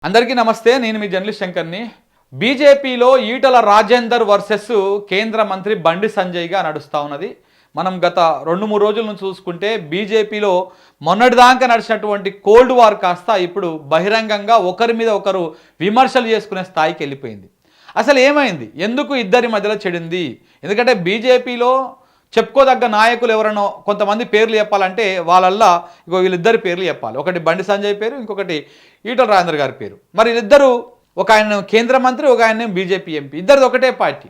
అందరికీ నమస్తే. నేను మీ జర్నలిస్ట్ శంకర్ని. బీజేపీలో ఈటల రాజేందర్ వర్సెస్ కేంద్ర మంత్రి బండి సంజయ్గా నడుస్తూ ఉన్నది. మనం గత 2-3 రోజుల నుంచి చూసుకుంటే బీజేపీలో మొన్నటిదాకా నడిచినటువంటి కోల్డ్ వార్ కాస్త ఇప్పుడు బహిరంగంగా ఒకరి మీద ఒకరు విమర్శలు చేసుకునే స్థాయికి వెళ్ళిపోయింది. అసలు ఏమైంది? ఎందుకు ఇద్దరి మధ్యలో చెడింది? ఎందుకంటే బీజేపీలో చెప్పుకోదగ్గ నాయకులు ఎవరనో కొంతమంది పేర్లు చెప్పాలంటే వాళ్ళల్లా వీళ్ళిద్దరి పేర్లు చెప్పాలి. ఒకటి బండి సంజయ్ పేరు, ఇంకొకటి ఈటల రాజేందర్ గారి పేరు. మరి వీళ్ళిద్దరూ, ఒక ఆయన కేంద్ర మంత్రి, ఒక ఆయన బీజేపీ ఎంపీ. ఇద్దరిది ఒకటే పార్టీ,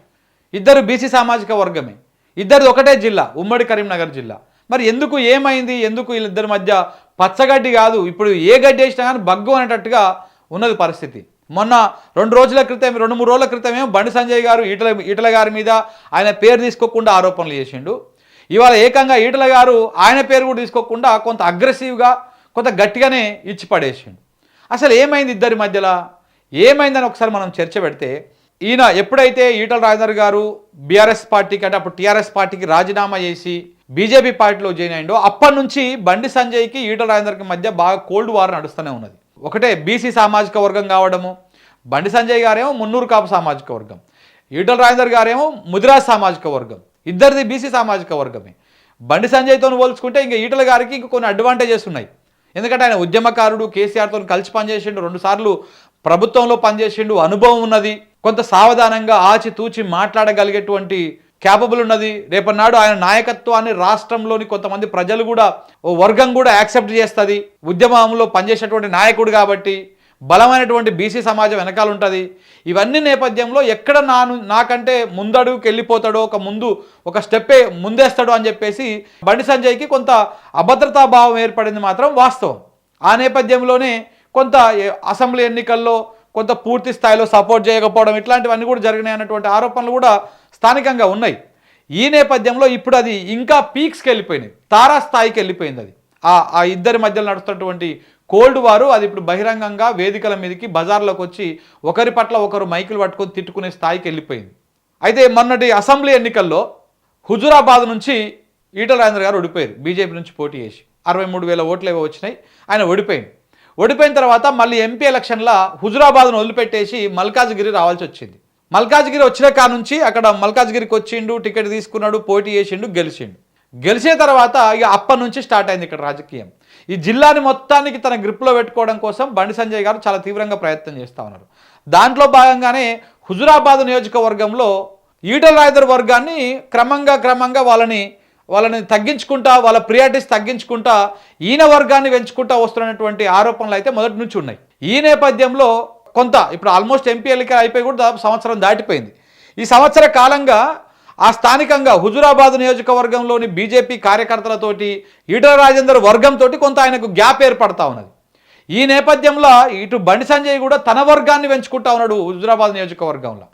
ఇద్దరు బీసీ సామాజిక వర్గమే, ఇద్దరిది ఒకటే జిల్లా, ఉమ్మడి కరీంనగర్ జిల్లా. మరి ఎందుకు ఏమైంది? ఎందుకు వీళ్ళిద్దరి మధ్య పచ్చగడ్డి కాదు, ఇప్పుడు ఏ గడ్డి వేసినా కానీ బగ్గు అనేటట్టుగా ఉన్నది పరిస్థితి. మొన్న 2-3 రోజుల క్రితమే బండి సంజయ్ గారు ఈటల గారి మీద ఆయన పేరు తీసుకోకుండా ఆరోపణలు చేసిండు. ఇవాళ ఏకంగా ఈటల గారు ఆయన పేరు కూడా తీసుకోకుండా కొంత అగ్రెసివ్గా, కొంత గట్టిగానే ఇచ్చి పడేసిండు. అసలు ఏమైంది ఇద్దరి మధ్యలో? ఏమైందని ఒకసారి మనం చర్చ పెడితే, ఈయన ఎప్పుడైతే ఈటల రాజేందర్ గారు బీఆర్ఎస్ పార్టీకి, అంటే అప్పుడు టీఆర్ఎస్ పార్టీకి రాజీనామా చేసి బీజేపీ పార్టీలో జాయిన్ అయ్యిండో, అప్పటి నుంచి బండి సంజయ్కి ఈటల రాజేందర్కి మధ్య బాగా కోల్డ్ వార్ నడుస్తూనే ఉన్నది. ఒకటే బీసీ సామాజిక వర్గం కావడము, బండి సంజయ్ గారేమో మున్నూరు కాపు సామాజిక వర్గం, ఈటల రాజేందర్ గారేమో ముదిరాజ్ సామాజిక వర్గం, ఇద్దరిది బీసీ సామాజిక వర్గమే. బండి సంజయ్తో పోల్చుకుంటే ఇంకా ఈటల గారికి ఇంక కొన్ని అడ్వాంటేజెస్ ఉన్నాయి. ఎందుకంటే ఆయన ఉద్యమకారుడు, కేసీఆర్తో కలిసి పనిచేసిండు, 2 సార్లు ప్రభుత్వంలో పనిచేసిండు, అనుభవం ఉన్నది, కొంత సావధానంగా ఆచితూచి మాట్లాడగలిగేటువంటి క్యాపబుల్ ఉన్నది. రేపన్నాడు ఆయన నాయకత్వాన్ని రాష్ట్రంలోని కొంతమంది ప్రజలు కూడా, ఓ వర్గం కూడా యాక్సెప్ట్ చేస్తుంది. ఉద్యమంలో పనిచేసేటువంటి నాయకుడు కాబట్టి బలమైనటువంటి బీసీ సమాజం వెనకాల ఉంటుంది. ఇవన్నీ నేపథ్యంలో ఎక్కడ నాకంటే ముందడుగుకి వెళ్ళిపోతాడో, ఒక స్టెప్పే ముందేస్తాడో అని చెప్పేసి బండి సంజయ్కి కొంత అభద్రతా భావం ఏర్పడింది మాత్రం వాస్తవం. ఆ నేపథ్యంలోనే కొంత అసెంబ్లీ ఎన్నికల్లో కొంత పూర్తి స్థాయిలో సపోర్ట్ చేయకపోవడం, ఇట్లాంటివన్నీ కూడా జరిగినాయి అన్నటువంటి ఆరోపణలు కూడా స్థానికంగా ఉన్నాయి. ఈ నేపథ్యంలో ఇప్పుడు అది ఇంకా పీక్స్కి వెళ్ళిపోయినాయి, తారాస్థాయికి వెళ్ళిపోయింది. అది ఆ ఇద్దరి మధ్యలో నడుస్తున్నటువంటి కోల్డ్ వారు అది ఇప్పుడు బహిరంగంగా వేదికల మీదకి, బజార్లోకి వచ్చి ఒకరి పట్ల ఒకరు మైకులు పట్టుకొని తిట్టుకునే స్థాయికి వెళ్ళిపోయింది. అయితే మొన్నటి అసెంబ్లీ ఎన్నికల్లో హుజురాబాద్ నుంచి ఈటల రాజేందర్ గారు ఓడిపోయారు. బీజేపీ నుంచి పోటీ చేసి 63,000 ఓట్లు ఏవో వచ్చినాయి, ఆయన ఓడిపోయిన తర్వాత మళ్ళీ ఎంపీ ఎలక్షన్లో హుజురాబాద్ను వదిలిపెట్టేసి మల్కాజ్గిరి రావాల్సి వచ్చింది. మల్కాజ్గిరి వచ్చిన కాడ నుంచి అక్కడ మల్కాజ్గిరికి వచ్చిండు, టికెట్ తీసుకున్నాడు, పోటీ చేసిండు, గెలిచిన తర్వాత ఇక అప్పటి నుంచి స్టార్ట్ అయింది ఇక్కడ రాజకీయం. ఈ జిల్లాని మొత్తానికి తన గ్రిప్లో పెట్టుకోవడం కోసం బండి సంజయ్ గారు చాలా తీవ్రంగా ప్రయత్నం చేస్తూ ఉన్నారు. దాంట్లో భాగంగానే హుజురాబాద్ నియోజకవర్గంలో ఈటల రాజేందర్ వర్గాన్ని క్రమంగా వాళ్ళని తగ్గించుకుంటా, వాళ్ళ ప్రియారిటీస్ తగ్గించుకుంటా ఈయన వర్గాన్ని పెంచుకుంటా వస్తున్నటువంటి ఆరోపణలు అయితే మొదటి నుంచి ఉన్నాయి. ఈ నేపథ్యంలో కొంత ఇప్పుడు ఆల్మోస్ట్ ఎంపీ ఎన్నిక అయిపోయి కూడా దాదాపు సంవత్సరం దాటిపోయింది. ఈ సంవత్సర కాలంగా ఆ స్థానికంగా హుజురాబాద్ నియోజకవర్గంలోని బీజేపీ కార్యకర్తలతోటి, ఈటల రాజేందర్ వర్గంతో కొంత ఆయనకు గ్యాప్ ఏర్పడతా ఉన్నది. ఈ నేపథ్యంలో ఇటు బండి సంజయ్ కూడా తన వర్గాన్ని పెంచుకుంటా ఉన్నాడు హుజురాబాద్ నియోజకవర్గంలో.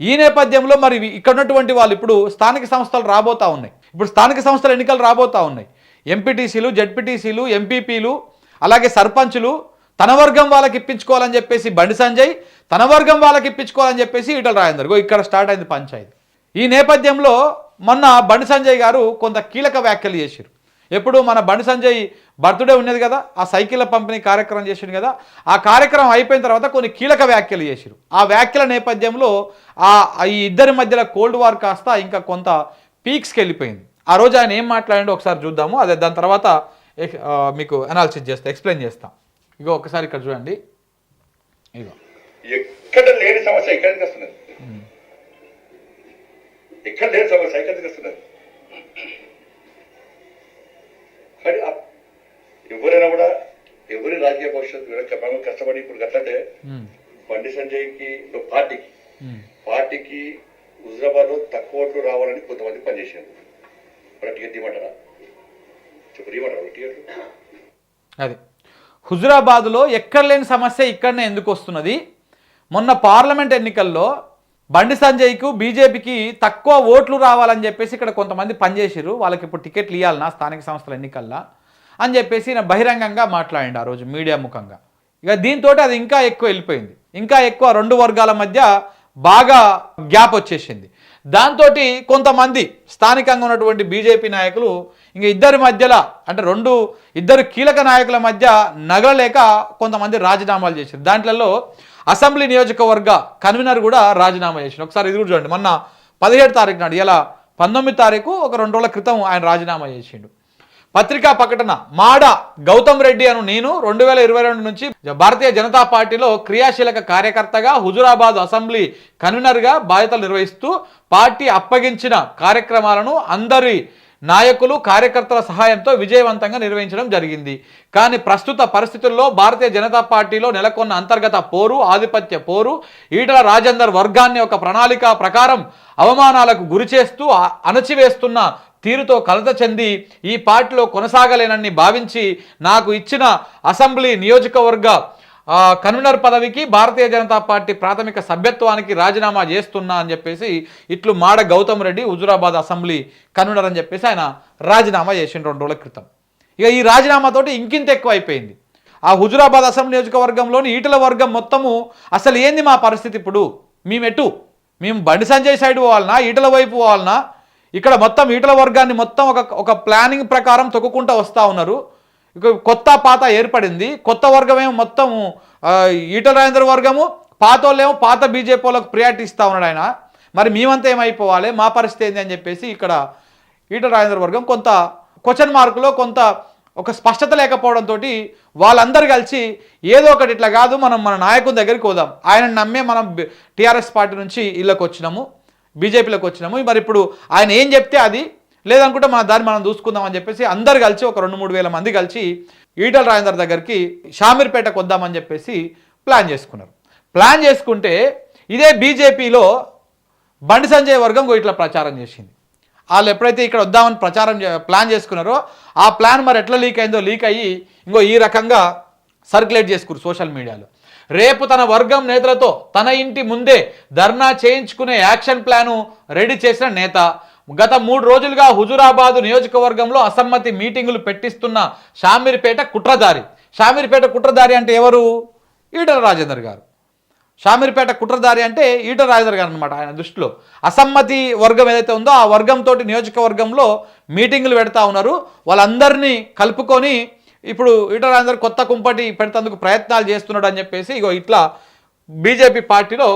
ఈ నేపథ్యంలో మరి ఇక్కడ ఉన్నటువంటి వాళ్ళు ఇప్పుడు స్థానిక సంస్థలు రాబోతూ ఉన్నాయి, ఇప్పుడు స్థానిక సంస్థల ఎన్నికలు రాబోతూ ఉన్నాయి. ఎంపీటీసీలు, జెడ్పీటీసీలు, ఎంపీపీలు, అలాగే సర్పంచులు తన వర్గం వాళ్ళకి ఇప్పించుకోవాలని చెప్పేసి బండి సంజయ్, తన వర్గం వాళ్ళకి ఇప్పించుకోవాలని చెప్పేసి ఈటల రాజేందర్. ఇక్కడ స్టార్ట్ అయింది పంచాయతీ. ఈ నేపథ్యంలో మొన్న బండి సంజయ్ గారు కొంత కీలక వ్యాఖ్యలు చేశారు. ఎప్పుడు మన బండి సంజయ్ బర్త్డే ఉన్నది కదా, ఆ సైకిళ్ళ పంపిణీ కార్యక్రమం చేసిండు కదా, ఆ కార్యక్రమం అయిపోయిన తర్వాత కొన్ని కీలక వ్యాఖ్యలు చేశారు. ఆ వ్యాఖ్యల నేపథ్యంలో ఈ ఇద్దరి మధ్యలో కోల్డ్ వార్ కాస్త ఇంకా కొంత పీక్స్కి వెళ్ళిపోయింది. ఆ రోజు ఆయన ఏం మాట్లాడిండో ఒకసారి చూద్దాము. అదే దాని తర్వాత మీకు అనాలిసిస్ చేస్తా, ఎక్స్ప్లెయిన్ చేస్తాం. ఇగో ఒకసారి ఇక్కడ చూడండి. ఇగో ఎక్కడ లేని సమస్య ఎక్కడికి వస్తున్నది, ఎక్కడ లేని సమస్య ఎక్కడికి వస్తున్నది. కానీ ఎవరైనా కూడా ఎవరి రాజకీయ భవిష్యత్తు కష్టపడి ఇప్పుడు కట్టంటే బండి సంజయ్కి పార్టీకి హుజురాబాద్ లో తక్కువ ఓట్లు రావాలని కొంతమంది పనిచేశారు. టికెట్ ఇవ్వమంటారా? చెప్పు, ఇవ్వమంటారా టికెట్లు? అది హుజురాబాద్లో ఎక్కడ లేని సమస్య ఇక్కడనే ఎందుకు వస్తున్నది? మొన్న పార్లమెంట్ ఎన్నికల్లో బండి సంజయ్కు బీజేపీకి తక్కువ ఓట్లు రావాలని చెప్పేసి ఇక్కడ కొంతమంది పనిచేసారు, వాళ్ళకి ఇప్పుడు టికెట్లు ఇవ్వాలన్నా స్థానిక సంస్థల ఎన్నికల్లో అని చెప్పేసి ఈయన బహిరంగంగా మాట్లాడిండు ఆ రోజు మీడియా ముఖంగా. ఇక దీంతో అది ఇంకా ఎక్కువ వెళ్ళిపోయింది, ఇంకా ఎక్కువ 2 వర్గాల మధ్య బాగా గ్యాప్ వచ్చేసింది. దాంతో కొంతమంది స్థానికంగా ఉన్నటువంటి బీజేపీ నాయకులు ఇంకా ఇద్దరి మధ్యలో అంటే ఇద్దరు కీలక నాయకుల మధ్య నగలలేక కొంతమంది రాజీనామాలు చేశారు. దాంట్లో అసెంబ్లీ నియోజకవర్గ కన్వీనర్ కూడా రాజీనామా చేశారు. ఒకసారి ఇది కూడా చూడండి. మొన్న 17 తారీఖు నాడు, ఇలా 19 తారీఖు ఒక 2 రోజుల క్రితం ఆయన రాజీనామా చేసిండు. పత్రికా ప్రకటన: మాడ గౌతమ్ రెడ్డి అను నేను 2022 నుంచి భారతీయ జనతా పార్టీలో క్రియాశీలక కార్యకర్తగా హుజురాబాద్ అసెంబ్లీ కన్వీనర్గా బాధ్యతలు నిర్వహిస్తూ పార్టీ అప్పగించిన కార్యక్రమాలను అందరి నాయకులు కార్యకర్తల సహాయంతో విజయవంతంగా నిర్వహించడం జరిగింది. కానీ ప్రస్తుత పరిస్థితుల్లో భారతీయ జనతా పార్టీలో నెలకొన్న అంతర్గత పోరు, ఆధిపత్య పోరు ఈటల రాజేందర్ వర్గాన్ని ఒక ప్రణాళిక ప్రకారం అవమానాలకు గురి చేస్తూ అణచివేస్తున్న తీరుతో కలత చెంది ఈ పార్టీలో కొనసాగలేనని భావించి నాకు ఇచ్చిన అసెంబ్లీ నియోజకవర్గ కన్వీనర్ పదవికి భారతీయ జనతా పార్టీ ప్రాథమిక సభ్యత్వానికి రాజీనామా చేస్తున్నా అని చెప్పేసి ఇట్లు మాడ గౌతమ్ రెడ్డి హుజురాబాద్ అసెంబ్లీ కన్వీనర్ అని చెప్పేసి ఆయన రాజీనామా చేసిండు 2 రోజుల క్రితం. ఇక ఈ రాజీనామాతోటి ఇంకింత ఎక్కువ అయిపోయింది. ఆ హుజురాబాద్ అసెంబ్లీ నియోజకవర్గంలోని ఈటల వర్గం మొత్తము అసలు ఏంది మా పరిస్థితి ఇప్పుడు, మేము బండి సంజయ్ సైడ్ పోవాలనా, ఈటల వైపు పోవాలనా, ఇక్కడ మొత్తం ఈటల వర్గాన్ని మొత్తం ఒక ప్లానింగ్ ప్రకారం తొక్కుకుంటూ వస్తూ ఉన్నారు. ఇక కొత్త పాత ఏర్పడింది. కొత్త వర్గమేమో మొత్తం ఈటల రాజేందర్ వర్గము, పాత వాళ్ళేమో పాత బీజేపీ వాళ్ళకు ప్రియారిటీ ఇస్తూ ఉన్నాడు ఆయన. మరి మేమంతా ఏమైపోవాలి, మా పరిస్థితి ఏంది అని చెప్పేసి ఇక్కడ ఈటల రాజేందర్ వర్గం కొంత క్వశ్చన్ మార్కులో కొంత ఒక స్పష్టత లేకపోవడంతో వాళ్ళందరూ కలిసి ఏదో ఒకటి ఇట్లా కాదు, మనం మన నాయకుని దగ్గరికి పోదాం, ఆయన నమ్మే మనం టీఆర్ఎస్ పార్టీ నుంచి ఇళ్ళకి వచ్చినాము, బీజేపీలోకి వచ్చినాము, మరి ఇప్పుడు ఆయన ఏం చెప్తే అది, లేదనుకుంటే మన దాన్ని మనం చూసుకుందాం అని చెప్పేసి అందరు కలిసి ఒక 2-3 వేల మంది కలిసి ఈటల రాజేందర్ దగ్గరికి షామీర్పేటకు వద్దామని చెప్పేసి ప్లాన్ చేసుకున్నారు. ప్లాన్ చేసుకుంటే ఇదే బీజేపీలో బండి సంజయ్ వర్గం ఇట్లా ప్రచారం చేసింది. వాళ్ళు ఎప్పుడైతే ఇక్కడ వద్దామని ప్లాన్ చేసుకున్నారో ఆ ప్లాన్ మరి ఎట్లా లీక్ అయిందో లీక్ అయ్యి ఈ రకంగా సర్క్యులేట్ చేసుకున్నారు సోషల్ మీడియాలో. రేపు తన వర్గం నేతలతో తన ఇంటి ముందే ధర్నా చేయించుకునే యాక్షన్ ప్లాను రెడీ చేసిన నేత, గత 3 రోజులుగా హుజురాబాదు నియోజకవర్గంలో అసమ్మతి మీటింగులు పెట్టిస్తున్న షామీర్పేట కుట్రదారి అంటే ఎవరు? ఈటల రాజేందర్ గారు. షామీర్పేట కుట్రదారి అంటే ఈటల రాజేందర్ గారు అనమాట. ఆయన దృష్టిలో అసమ్మతి వర్గం ఏదైతే ఉందో ఆ వర్గంతో నియోజకవర్గంలో మీటింగులు పెడతా ఉన్నారు. వాళ్ళందరినీ కలుపుకొని ఇప్పుడు ఈటల రాజేందర్ కొత్త కుంపటి పెడతందుకు ప్రయత్నాలు చేస్తున్నాడు అని చెప్పేసి ఇట్లా బీజేపీ పార్టీలో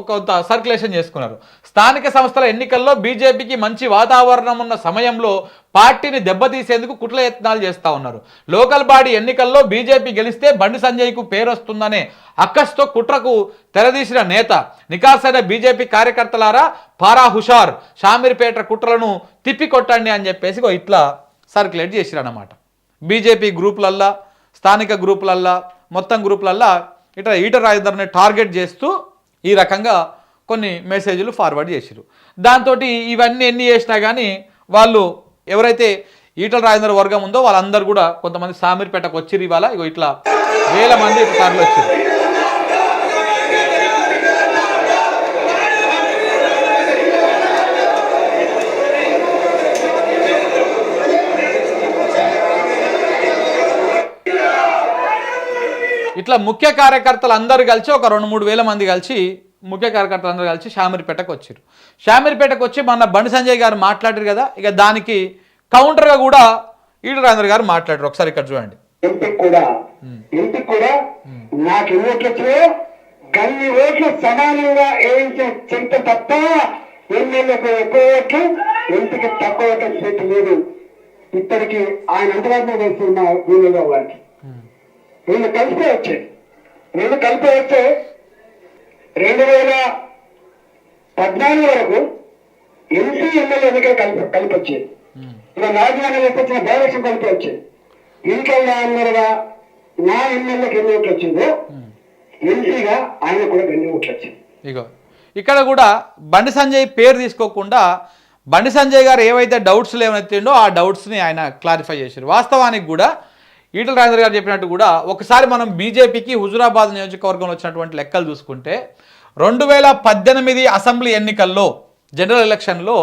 కొంత సర్క్యులేషన్ చేసుకున్నారు. స్థానిక సంస్థల ఎన్నికల్లో బీజేపీకి మంచి వాతావరణం ఉన్న సమయంలో పార్టీని దెబ్బతీసేందుకు కుట్ల యత్నాలు చేస్తూ ఉన్నారు. లోకల్ బాడీ ఎన్నికల్లో బీజేపీ గెలిస్తే బండి సంజయ్కు పేరు వస్తుందనే అక్కస్తో కుట్రకు తెరదీసిన నేత, నికాసైన బీజేపీ కార్యకర్తలారా పారా హుషార్, షామీర్పేట కుట్రలను తిప్పికొట్టండి అని చెప్పేసి ఇట్లా సర్క్యులేట్ చేసిరన్నమాట. బీజేపీ గ్రూపులల్లా, స్థానిక గ్రూపులల్లా, మొత్తం గ్రూపులల్లా ఇట్లా ఈటల రాజేందర్ని టార్గెట్ చేస్తూ ఈ రకంగా కొన్ని మెసేజ్లు ఫార్వర్డ్ చేశారు. దాంతో ఇవన్నీ ఎన్ని చేసినా కానీ వాళ్ళు ఎవరైతే ఈటల రాజేందర్ వర్గం ఉందో వాళ్ళందరూ కూడా కొంతమంది షామీర్పేటకు వచ్చిరు. ఇవాళ ఇట్లా వేల మంది కార్లు వచ్చారు. ఇట్లా ముఖ్య కార్యకర్తలు అందరూ కలిసి ఒక 2-3 వేల మంది కలిసి ముఖ్య కార్యకర్తలు అందరూ కలిసి షామీర్పేటకు వచ్చారు. షామీర్పేటకు వచ్చి మన బండి సంజయ్ గారు మాట్లాడారు కదా, ఇక దానికి కౌంటర్గా కూడా ఈటల రాజేందర్ గారు మాట్లాడారు. ఒకసారి ఇక్కడ చూడండి. ఇంటికి కూడా నాకు ఎన్ని ఓట్లు వచ్చాయో గన్ని ఓట్లు సమానంగా వేయించే చింత తప్ప ఎమ్మెల్యేకు ఎక్కువ ఓట్లు, ఎంపీకి తక్కువ ఓట్లు వచ్చేట్టు లేదు. ఇప్పటికి ఆయన అంతరాత్మ వేస్తున్న భూమిలో వారికి రెండు కలిపే వస్తే 2014 వరకు ఎంపీ ఎమ్మెల్యే ఎన్నికలు కలిపి వచ్చేది. ఇలా రాజధాని వచ్చిన డైరెక్షన్ కలిపి వచ్చేది. ఇంకల్లా అన్నారుగా నా ఎమ్మెల్యేకి ఎన్ని ఓట్లు వచ్చిందో ఎంపీగా ఆయన కూడా ఎన్ని ఓట్లు వచ్చింది. ఇక్కడ కూడా బండి సంజయ్ పేరు తీసుకోకుండా బండి సంజయ్ గారు ఏవైతే డౌట్స్ లేవనెత్తిండో ఆ డౌట్స్ని ఆయన క్లారిఫై చేశారు. వాస్తవానికి కూడా ఈటల రాజేందర్ గారు చెప్పినట్టు కూడా ఒకసారి మనం బీజేపీకి హుజురాబాద్ నియోజకవర్గంలో వచ్చినటువంటి లెక్కలు చూసుకుంటే 2018 అసెంబ్లీ ఎన్నికల్లో జనరల్ ఎలక్షన్లో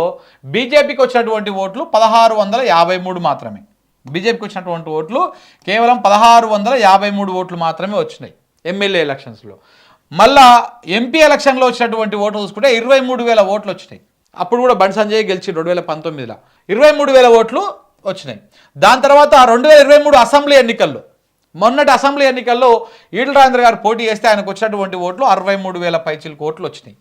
బీజేపీకి వచ్చినటువంటి ఓట్లు 1653 మాత్రమే. బీజేపీకి వచ్చినటువంటి ఓట్లు కేవలం 1653 ఓట్లు మాత్రమే వచ్చినాయి ఎమ్మెల్యే ఎలక్షన్స్లో. మళ్ళా ఎంపీ ఎలక్షన్లో వచ్చినటువంటి ఓట్లు చూసుకుంటే 23,000 ఓట్లు వచ్చినాయి. అప్పుడు కూడా బండి సంజయ్ గెలిచి 2019లో 23,000 ఓట్లు వచ్చినాయి. దాని తర్వాత 2023 అసెంబ్లీ ఎన్నికల్లో, మొన్నటి అసెంబ్లీ ఎన్నికల్లో ఈటల రాజేందర్ గారు పోటీ చేస్తే ఆయనకు వచ్చినటువంటి ఓట్లు 63,000 పైచిలకు ఓట్లు వచ్చినాయి.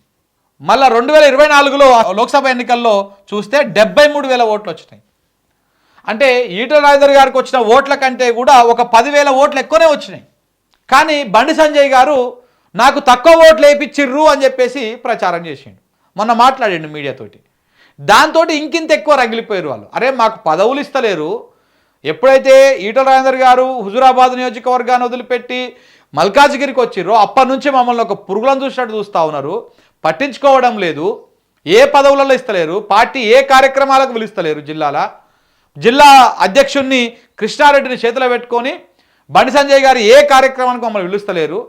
మళ్ళీ 2024లో లోక్సభ ఎన్నికల్లో చూస్తే 73,000 ఓట్లు వచ్చినాయి. అంటే ఈటల రాజేందర్ గారికి వచ్చిన ఓట్ల కంటే కూడా ఒక 10,000 ఓట్లు ఎక్కువనే వచ్చినాయి. కానీ బండి సంజయ్ గారు నాకు తక్కువ ఓట్లు వేయించిర్రు అని చెప్పేసి ప్రచారం చేసిండు. మొన్న మాట్లాడిండు మీడియాతోటి. దాంతో ఇంకింత ఎక్కువ రగిలిపోయారు వాళ్ళు. అరే మాకు పదవులు ఇస్తలేరు. ఎప్పుడైతే ఈటల రాజేందర్ గారు హుజురాబాద్ నియోజకవర్గాన్ని వదిలిపెట్టి మల్కాజ్గిరికి వచ్చిర్రో అప్పటి నుంచి మమ్మల్ని ఒక పురుగులను చూసినట్టు చూస్తూ ఉన్నారు, పట్టించుకోవడం లేదు, ఏ పదవులలో ఇస్తలేరు, పార్టీ ఏ కార్యక్రమాలకు పిలుస్తలేరు, జిల్లా అధ్యక్షుడిని కృష్ణారెడ్డిని చేతిలో పెట్టుకొని బండి సంజయ్ గారు ఏ కార్యక్రమానికి మమ్మల్ని పిలుస్తలేరు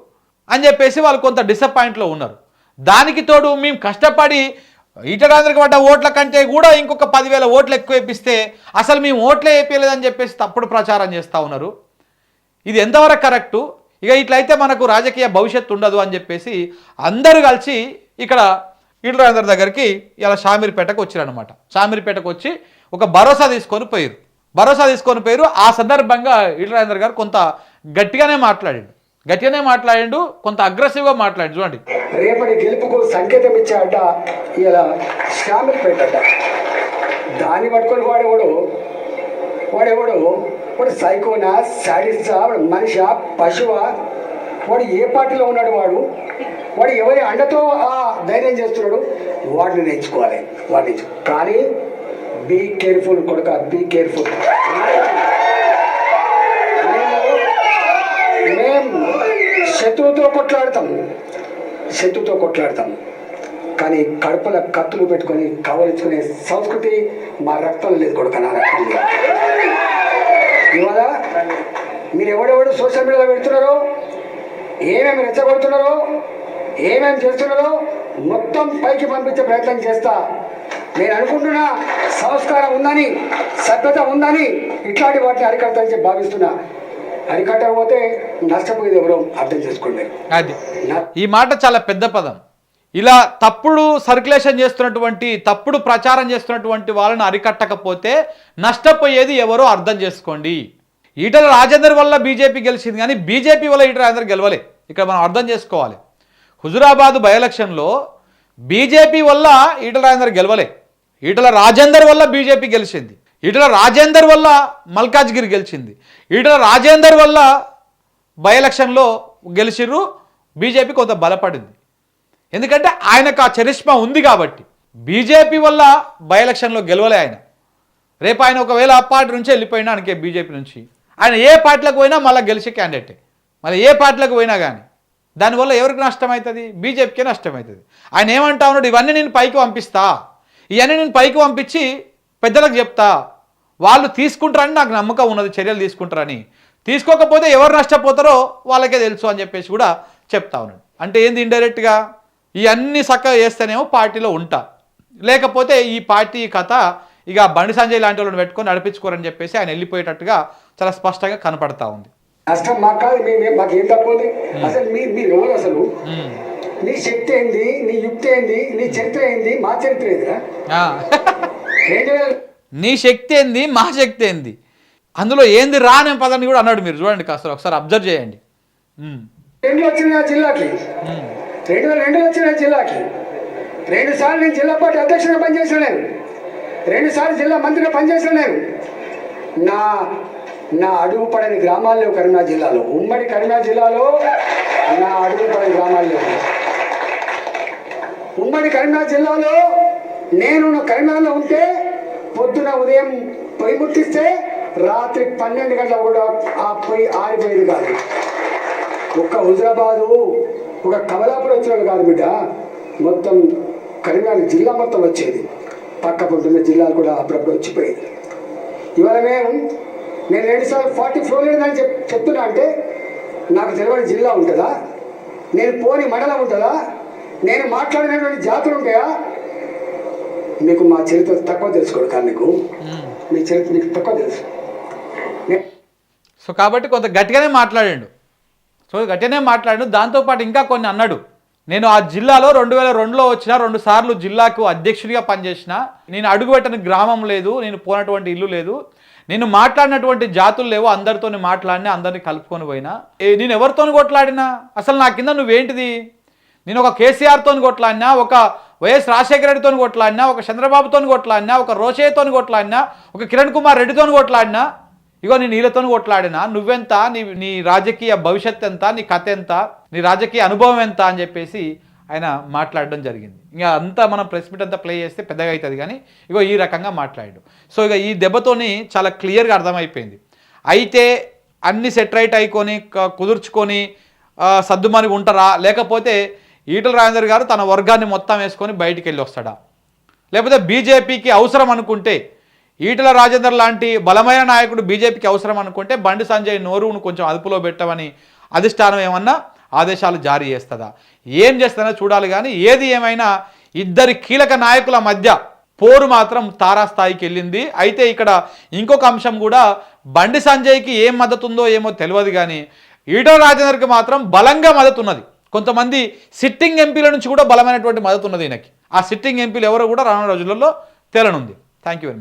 అని చెప్పేసి వాళ్ళు కొంత డిసప్పాయింట్లో ఉన్నారు. దానికి తోడు మేము కష్టపడి ఈటల రాజేందర్కి పడ్డ ఓట్ల కంటే కూడా ఇంకొక 10,000 ఓట్లు ఎక్కువ వేపిస్తే అసలు మేము ఓట్లే వేయలేదని చెప్పేసి తప్పుడు ప్రచారం చేస్తూ ఉన్నారు. ఇది ఎంతవరకు కరెక్టు? ఇక ఇట్లయితే మనకు రాజకీయ భవిష్యత్తు ఉండదు అని చెప్పేసి అందరూ కలిసి ఇక్కడ ఈటల రాజేందర్ దగ్గరికి ఇలా షామీర్పేటకు వచ్చారనమాట. షామీర్పేటకు వచ్చి ఒక భరోసా తీసుకొని పోయారు. ఆ సందర్భంగా ఈటల రాజేందర్ గారు కొంత గట్టిగానే మాట్లాడిండు, కొంత అగ్రెసివ్గా మాట్లాడి చూడండి. రేపటి గెలుపుకు సంకేతం ఇచ్చే అడ్డ ఇలా శ్యామిపేట అడ్డ. దాన్ని పట్టుకొని వాడు సైకోనా, శాడిస్టా, మనిషా, పశువా, వాడు ఏ పార్టీలో ఉన్నాడు, వాడు ఎవరి అండతో ఆ ధైర్యం చేస్తున్నాడు, వాటిని నేర్చుకోవాలి. కానీ బీ కేర్ఫుల్ కొడుక, బీ కేర్ఫుల్. మేము శత్రువుతో కొట్లాడతాం కానీ కడుపుల కత్తులు పెట్టుకొని కవరించుకునే సంస్కృతి మా రక్తం లేదు కొడుక, నా రక్తం లేదు. ఇవాళ మీరు ఎవడెవడు సోషల్ మీడియాలో పెడుతున్నారో, ఏమేమి రెచ్చగొడుతున్నారో, ఏమేమి చేస్తున్నారో మొత్తం పైకి పంపించే ప్రయత్నం చేస్తా. నేను అనుకుంటున్నా సంస్కారం ఉందని, సభ్యత ఉందని ఇట్లాంటి వాటిని అరికడతానని చెప్పి భావిస్తున్నా. అరికట్టకపోతే నష్టపోయేది ఎవరో అర్థం చేసుకోండి. అది ఈ మాట చాలా పెద్ద పదం. ఇలా తప్పుడు సర్క్యులేషన్ చేస్తున్నటువంటి, తప్పుడు ప్రచారం చేస్తున్నటువంటి వాళ్ళని అరికట్టకపోతే నష్టపోయేది ఎవరో అర్థం చేసుకోండి. ఈటల రాజేందర్ వల్ల బీజేపీ గెలిచింది కానీ బీజేపీ వల్ల ఈటల రాజేందర్ గెలవలే. ఇక్కడ మనం అర్థం చేసుకోవాలి. హుజురాబాద్ బై ఎలక్షన్లో బీజేపీ వల్ల ఈటల రాజేందర్ గెలవలే, ఈటల రాజేందర్ వల్ల బీజేపీ గెలిచింది. ఈటల రాజేందర్ వల్ల మల్కాజ్గిరి గెలిచింది. ఈటల రాజేందర్ వల్ల బై ఎలక్షన్లో గెలిచిర్రు, బీజేపీ కొంత బలపడింది. ఎందుకంటే ఆయనకు ఆ చరిష్మా ఉంది కాబట్టి. బీజేపీ వల్ల బై ఎలక్షన్లో గెలవలే ఆయన. రేపు ఆయన ఒకవేళ ఆ పార్టీ నుంచి వెళ్ళిపోయినా ఆయనకే బీజేపీ నుంచి, ఆయన ఏ పార్టీలకు పోయినా మళ్ళీ గెలిచే క్యాండిడేటే. మళ్ళీ ఏ పార్టీలకు పోయినా కానీ దానివల్ల ఎవరికి నష్టమవుతుంది? బీజేపీకే నష్టమవుతుంది. ఆయన ఏమంటా ఉన్నాడు, ఇవన్నీ నేను పైకి పంపిస్తా, ఇవన్నీ నేను పైకి పంపించి పెద్దలకు చెప్తా, వాళ్ళు తీసుకుంటారని నాకు నమ్మకం ఉన్నది, చర్యలు తీసుకుంటారని. తీసుకోకపోతే ఎవరు నష్టపోతారో వాళ్ళకే తెలుసు అని చెప్పేసి కూడా చెప్తా ఉన్నాడు. అంటే ఏంది, ఇండైరెక్ట్గా ఇవన్నీ చక్కగా చేస్తేనేమో పార్టీలో ఉంటా, లేకపోతే ఈ పార్టీ కథ ఇక బండి సంజయ్ లాంటి వాళ్ళని పెట్టుకొని నడిపించుకోరని చెప్పేసి ఆయన వెళ్ళిపోయేటట్టుగా చాలా స్పష్టంగా కనపడతా ఉంది. నష్టం మాకు కాదు, మాకు ఏం తక్కువ ఉంది అసలు? మీరు ఎవరు అసలు? నీ శక్తి ఏంది, నీ యుక్తి ఏంది, నీ చరిత్ర ఏంది, మా చరిత్ర ఏందిరా? నీ శక్తి ఏంది, మా శక్తి ఏంది, అందులో ఏంది రా అనే పదాన్ని కూడా అన్నాడు. మీరు చూడండి, కాస్త ఒకసారి అబ్జర్వ్ చేయండి. 2002 వచ్చిన జిల్లాకి, 2002 వచ్చిన జిల్లాకి 2 సార్లు నేను జిల్లా పార్టీ అధ్యక్షుడిగా పనిచేసిన, నేను 2 సార్లు జిల్లా మంత్రిగా పనిచేసిన, నేను నా అడుగు పడని గ్రామాలు లేవు కరీంనగర్ జిల్లాలో. ఉమ్మడి కరీంనగర్ జిల్లాలో నా అడుగు పడని గ్రామాలు లేవు. ఉమ్మడి కరీంనగర్ జిల్లాలో నేను కరీంనగర్లో ఉంటే పొద్దున ఉదయం పొయ్యి ముట్టిస్తే రాత్రి 12 గంటలకు కూడా ఆ పొయ్యి ఆరిపోయేది కాదు. ఒక్క హుజురాబాదు, ఒక కమలాపురం వచ్చినట్టు కాదు బిడ్డ, మొత్తం కరీంనగర్ జిల్లా మొత్తం వచ్చేది. పక్క పొద్దున్న జిల్లాలు కూడా అప్పుడప్పుడు వచ్చిపోయేది. ఇవాళ నేను 2 సార్లు 40 ఫ్లోర్ లేదని చెప్తున్నా అంటే నాకు తెలియని జిల్లా ఉంటుందా? నేను పోని మండలం ఉంటుందా? నేను మాట్లాడినటువంటి జాతులు ఉంటాయా? మీకు మా చరిత్ర తక్కువ తెలుసుకోడు కానీ మీ చరిత్ర మీకు తక్కువ తెలుసు. సో కాబట్టి కొంత గట్టిగానే మాట్లాడాడు. దాంతోపాటు ఇంకా కొన్ని అన్నాడు. నేను ఆ జిల్లాలో 2002లో వచ్చిన, 2 సార్లు జిల్లాకు అధ్యక్షుడిగా పనిచేసిన, నేను అడుగుపెట్టని గ్రామం లేదు, నేను పోనటువంటి ఇల్లు లేదు, నేను మాట్లాడినటువంటి జాతులు లేవో అందరితోని మాట్లాడినా, అందరినీ కలుపుకొని పోయినా. నేను ఎవరితోని కొట్లాడినా? అసలు నా కింద నువ్వేంటిది? నేను ఒక కేసీఆర్తో కొట్లాడినా, ఒక వైఎస్ రాజశేఖర రెడ్డితో కొట్లాడినా, ఒక చంద్రబాబుతో కొట్లాడినా, ఒక రోషయ్యతో కొట్లాడినా, ఒక కిరణ్ కుమార్ రెడ్డితో కొట్లాడినా, ఇగో నేను నీళ్ళతో కొట్లాడినా, నువ్వెంత, నీ రాజకీయ భవిష్యత్ ఎంత, నీ కథ ఎంత, నీ రాజకీయ అనుభవం ఎంత అని చెప్పేసి ఆయన మాట్లాడడం జరిగింది. ఇంకా అంతా మనం ప్రెస్ మీట్ అంతా ప్లే చేస్తే పెద్దగా అవుతుంది, కానీ ఇగో ఈ రకంగా మాట్లాడాడు. సో ఇక ఈ దెబ్బతోని చాలా క్లియర్గా అర్థమైపోయింది. అయితే అన్ని సెటరైట్ అయికొని కుదుర్చుకొని సర్దుమని ఉంటారా, లేకపోతే ఈటల రాజేందర్ గారు తన వర్గాన్ని మొత్తం వేసుకొని బయటికి వెళ్ళి వస్తాడా, లేకపోతే బీజేపీకి అవసరం అనుకుంటే, ఈటల రాజేందర్ లాంటి బలమైన నాయకుడు బీజేపీకి అవసరం అనుకుంటే బండి సంజయ్ నోరును కొంచెం అదుపులో పెట్టమని అధిష్టానం ఏమన్నా ఆదేశాలు జారీ చేస్తుందా, ఏం చేస్తుందో చూడాలి. కానీ ఏది ఏమైనా ఇద్దరి కీలక నాయకుల మధ్య పోరు మాత్రం తారాస్థాయికి వెళ్ళింది. అయితే ఇక్కడ ఇంకొక అంశం కూడా, బండి సంజయ్కి ఏం మద్దతు ఉందో ఏమో తెలియదు, కానీ ఈటల రాజేందర్కి మాత్రం బలంగా మద్దతు ఉన్నది. కొంతమంది సిట్టింగ్ ఎంపీల నుంచి కూడా బలమైనటువంటి మద్దతు ఉన్నది ఈయనకి. ఆ సిట్టింగ్ ఎంపీలు ఎవరో కూడా రానున్న రోజులలో తేలనుంది. Thank you very much.